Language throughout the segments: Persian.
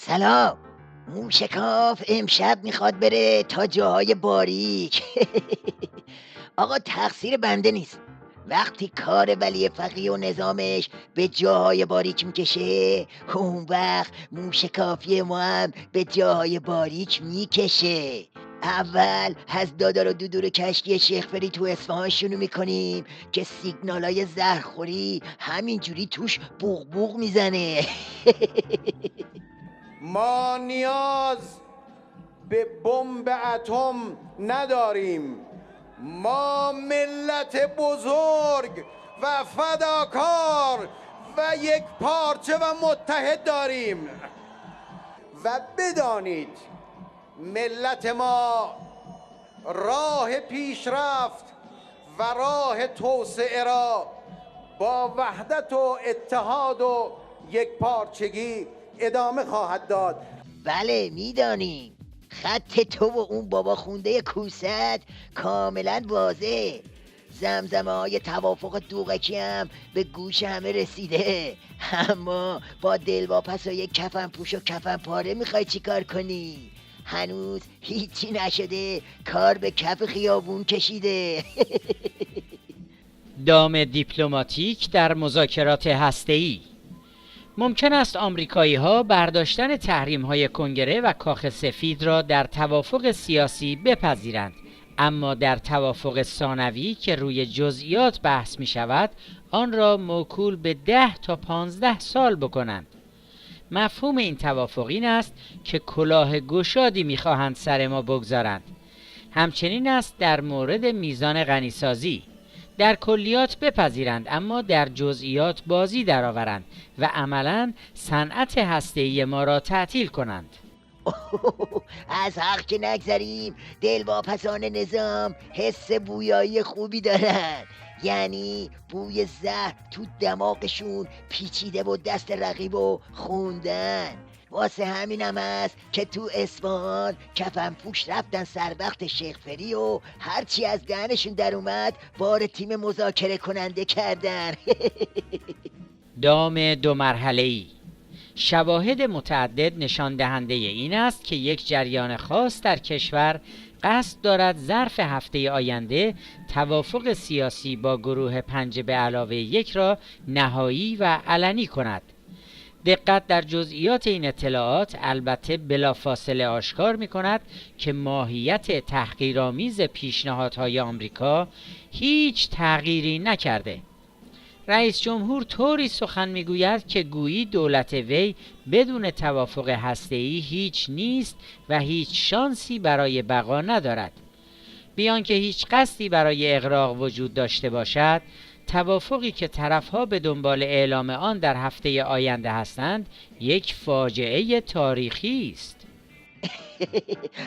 سلام. موشکاف امشب میخواد بره تا جاهای باریک. آقا تقصیر بنده نیست. وقتی کار ولی فقیه و نظامش به جاهای باریک میکشه، اون وقت موشکافی ما هم به جاهای باریک میکشه. اول از دادار و دودور کشتی شیخ فری تو اصفهان شروع میکنیم که سیگنالای زهرخوری همینجوری توش بوغ بوغ میزنه. ما نیاز به بمب اتم نداریم. ما ملت بزرگ و فداکار و یک پارچه و متحد داریم و بدانید ملت ما راه پیشرفت و راه توسعه را با وحدت و اتحاد و یک پارچگی ادامه خواهد داد. بله میدانیم. خط تو و اون بابا خونده کوست کاملا واضحه. زمزمه های توافق دوغکی هم به گوش همه رسیده. اما با دلواپس و یک کفن پوش و کفن پاره میخوای چی کار کنی؟ هنوز هیچی نشده، کار به کف خیابون کشیده. دام دیپلماتیک در مذاکرات هسته‌ای. ممکن است آمریکایی‌ها برداشتن تحریم‌های کنگره و کاخ سفید را در توافق سیاسی بپذیرند، اما در توافق ثانوی که روی جزئیات بحث می‌شود آن را موکول به 10 تا 15 سال بکنند. مفهوم این توافق این است که کلاه گشادی می‌خواهند سر ما بگذارند. همچنین است در مورد میزان غنیسازی. در کلیات بپذیرند اما در جزئیات بازی درآورند و عملاً صنعت هسته‌ای ما را تعطیل کنند. از حق که نگذریم، دلواپسان نظام حس بویایی خوبی دارن. یعنی بوی زهر تو دماغشون پیچیده و دست رقیبو خوندن. واسه همینم هست که تو اصفهان کفن پوش رفتن سر وقت شیخ فری و هرچی از دهنشون در اومد بار تیم مذاکره کننده کردن. دام 2 مرحله‌ای. شواهد متعدد نشان دهنده این است که یک جریان خاص در کشور قصد دارد ظرف هفته آینده توافق سیاسی با گروه 5+1 را نهایی و علنی کند. دقت در جزئیات این اطلاعات البته بلافاصله آشکار می کند که ماهیت تحقیرآمیز پیشنهادهای آمریکا هیچ تغییری نکرده. رئیس جمهور طوری سخن میگوید که گویی دولت وی بدون توافق هسته‌ای هیچ نیست و هیچ شانسی برای بقا ندارد. بیان که هیچ قصدی برای اغراق وجود داشته باشد، توافقی که طرفها به دنبال اعلام آن در هفته آینده هستند یک فاجعه تاریخی است.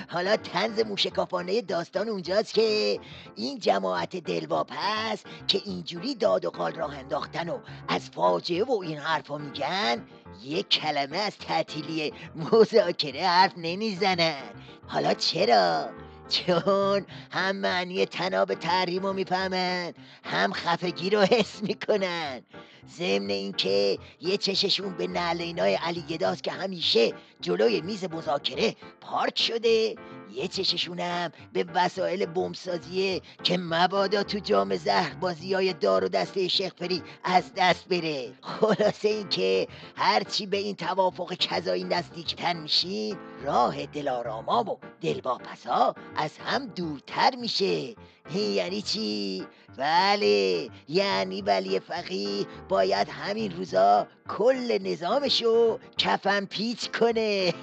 حالا طنز موشکافانه داستان اونجاست که این جماعت دلواپس که اینجوری داد و قال راه انداختن و از فاجعه و این حرفا میگن، یک کلمه از تعطیلی مذاکره حرف نمیزنن. حالا چرا؟ چون هم معنی طناب تحریم رو میفهمن، هم خفگی رو حس میکنن. ضمن اینکه یه چششون به نعلینای علی گداست که همیشه جلوی میز مذاکره پارک شده، یه چششون هم به وسایل بمبسازیه که مبادا تو جام زهر بازیای دار و دسته شیخ فری از دست بره. خلاصه اینکه هرچی به این توافق کذایی نزدیکتر میشیم، راه دلاراما و دلواپسا از هم دورتر میشه. یعنی چی؟ بله، یعنی ولی فقیه باید همین روزا کل نظامشو کفن پیچ کنه.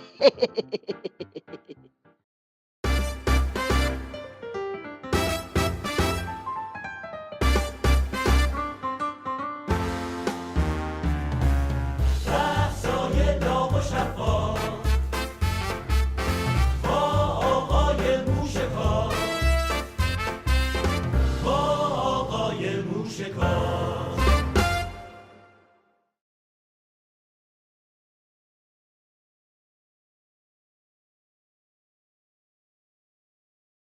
رقصای داغ و شفاف با آقای موشکاف، با آقای موشکاف.